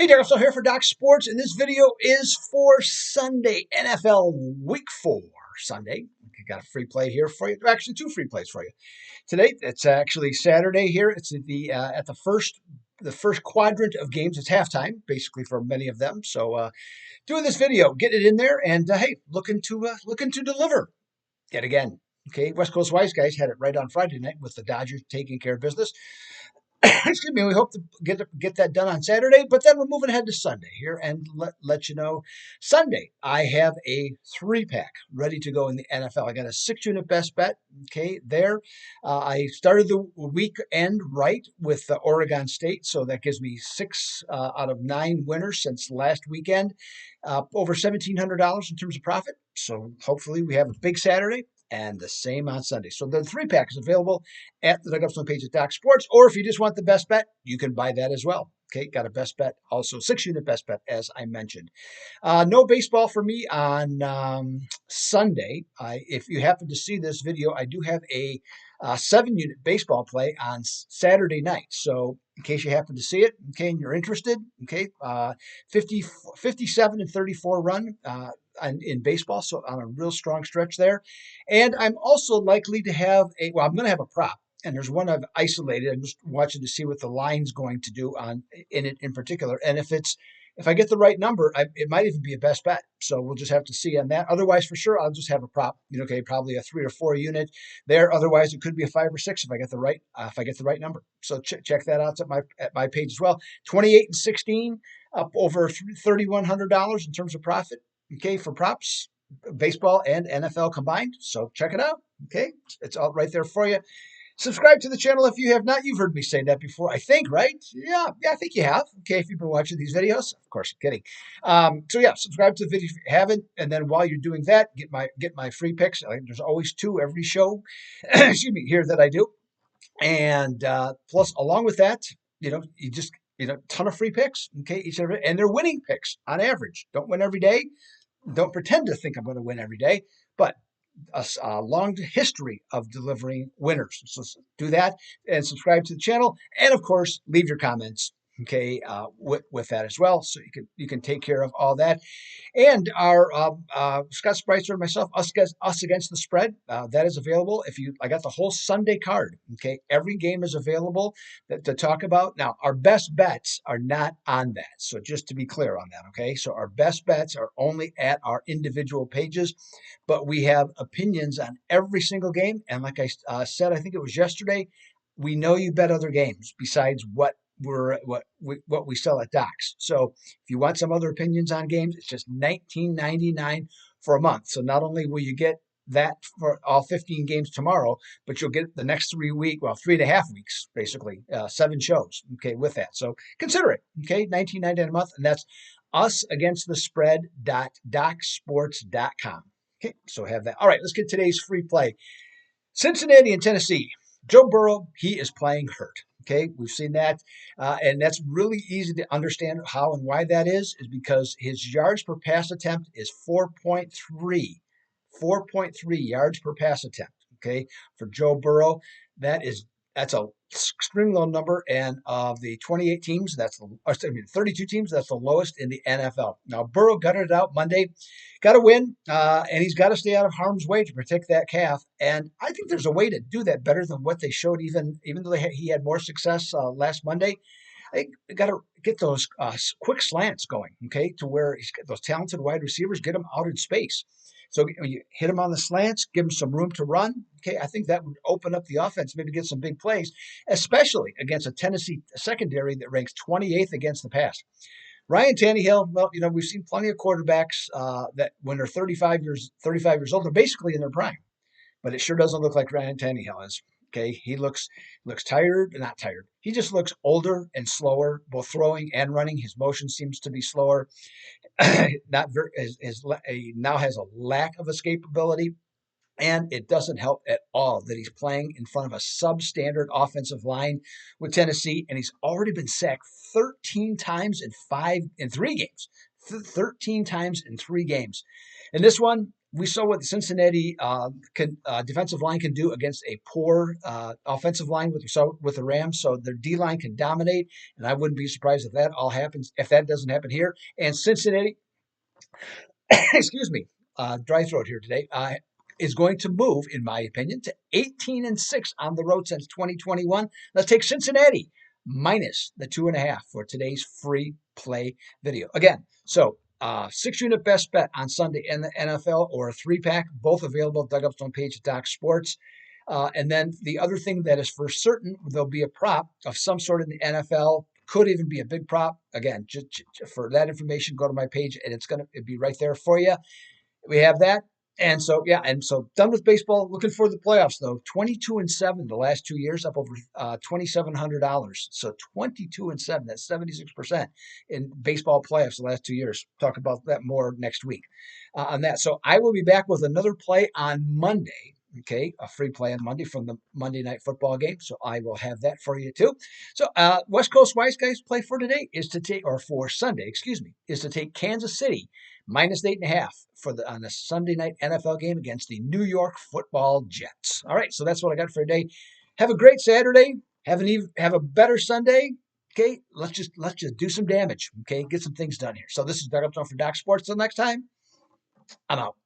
Hey, Derek, so here for Doc Sports, and this video is for Sunday, NFL Week 4 Sunday. We got a free play here for you. Actually, two free plays for you today. It's actually Saturday here. It's at the first quadrant of games. It's halftime, basically for many of them. So, doing this video, get it in there, and hey, looking to deliver yet again. Okay, West Coast Wise guys had it right on Friday night with the Dodgers taking care of business. Excuse me. We hope to get that done on Saturday, but then we're moving ahead to Sunday here and let you know. Sunday, I have a 3-pack ready to go in the NFL. I got a 6-unit best bet. Okay, there. I started the weekend right with Oregon State, so that gives me 6 out of 9 winners since last weekend. Over $1,700 in terms of profit. So hopefully we have a big Saturday and the same on Sunday. So the 3-pack is available at the Dugout page at Doc Sports, or if you just want the best bet, you can buy that as well. Okay, got a best bet, also 6-unit best bet, as I mentioned. No baseball for me on Sunday. If you happen to see this video, I do have a 7-unit baseball play on Saturday night. So in case you happen to see it, okay, and you're interested, okay, 57 and 34 run in baseball, so on a real strong stretch there. And I'm also likely to have I'm going to have a prop. And there's one I've isolated. I'm just watching to see what the line's going to do in it in particular. And if I get the right number, it might even be a best bet. So we'll just have to see on that. Otherwise, for sure, I'll just have a prop. Okay, probably a 3 or 4 unit there. Otherwise, it could be a 5 or 6 if I get the right number. So check that out at my page as well. 28 and 16, up over $3,100 in terms of profit. Okay, for props, baseball and NFL combined. So check it out. Okay, it's all right there for you. Subscribe to the channel if you have not. You've heard me say that before, I think, right? Yeah, I think you have. Okay, if you've been watching these videos. Of course, I'm kidding. So yeah, subscribe to the video if you haven't. And then while you're doing that, get my free picks. There's always 2 every show, excuse me, here that I do. And plus, along with that, ton of free picks. Okay, and they're winning picks on average. Don't win every day. Don't pretend to think I'm going to win every day, but a long history of delivering winners. So do that and subscribe to the channel. And of course, leave your comments, okay, with that as well. So you can take care of all that. And our Scott Spreitzer and myself, us against the spread, that is available. I got the whole Sunday card. Okay, every game is available to talk about. Now, our best bets are not on that. So just to be clear on that, okay. So our best bets are only at our individual pages, but we have opinions on every single game. And like I said, I think it was yesterday, we know you bet other games besides what we sell at Docs. So if you want some other opinions on games, it's just $19.99 for a month. So not only will you get that for all 15 games tomorrow, but you'll get the next 3.5 weeks, basically 7 shows. Okay, with that. So consider it. Okay, $19.99 a month, and that's usagainstthespread.docsports.com. Okay, so have that. All right, let's get today's free play. Cincinnati and Tennessee. Joe Burrow, he is playing hurt. Okay, we've seen that. And that's really easy to understand how and why that is because his yards per pass attempt is 4.3. 4.3 yards per pass attempt. Okay, for Joe Burrow, that's a extremely low number. And of the 28 teams, 32 teams, that's the lowest in the NFL. Now, Burrow gutted it out Monday. Got to win, and he's got to stay out of harm's way to protect that calf. And I think there's a way to do that better than what they showed, even though he had more success last Monday. I think you got to get those quick slants going, okay, to where he's got those talented wide receivers, get them out in space. So you hit him on the slants, give him some room to run. Okay, I think that would open up the offense, maybe get some big plays, especially against a Tennessee secondary that ranks 28th against the pass. Ryan Tannehill, well, we've seen plenty of quarterbacks that when they're 35 years old, they're basically in their prime. But it sure doesn't look like Ryan Tannehill is. Okay, he looks tired, not tired. He just looks older and slower, both throwing and running. His motion seems to be slower. Not very, he now has a lack of escapability. And it doesn't help at all that he's playing in front of a substandard offensive line with Tennessee, and he's already been sacked 13 times in 3 games. 13 times in 3 games. And this one, we saw what the Cincinnati defensive line can do against a poor offensive line with the Rams. So their D line can dominate, and I wouldn't be surprised if that all happens. If that doesn't happen here, and Cincinnati, excuse me, dry throat here today, is going to move, in my opinion, to 18-6 on the road since 2021. Let's take Cincinnati minus the 2.5 for today's free play video. Again, so 6-unit best bet on Sunday in the NFL or a 3-pack, both available at Doug Upstone page at Doc Sports. And then the other thing that is for certain, there'll be a prop of some sort in the NFL. Could even be a big prop. Again, just for that information, go to my page and it'll be right there for you. We have that. And so, yeah, and so done with baseball. Looking for the playoffs, though. 22-7 the last 2 years, up over $2,700. So 22-7, that's 76% in baseball playoffs the last 2 years. Talk about that more next week on that. So I will be back with another play on Monday. Okay, a free play on Monday from the Monday Night Football game. So I will have that for you too. So West Coast Wise Guys play for today for Sunday, is to take Kansas City minus 8.5 on the Sunday night NFL game against the New York Football Jets. All right, so that's what I got for today. Have a great Saturday. Have a better Sunday. Okay, let's just do some damage. Okay, get some things done here. So this is Doug Upton for Doc Sports. Till next time, I'm out.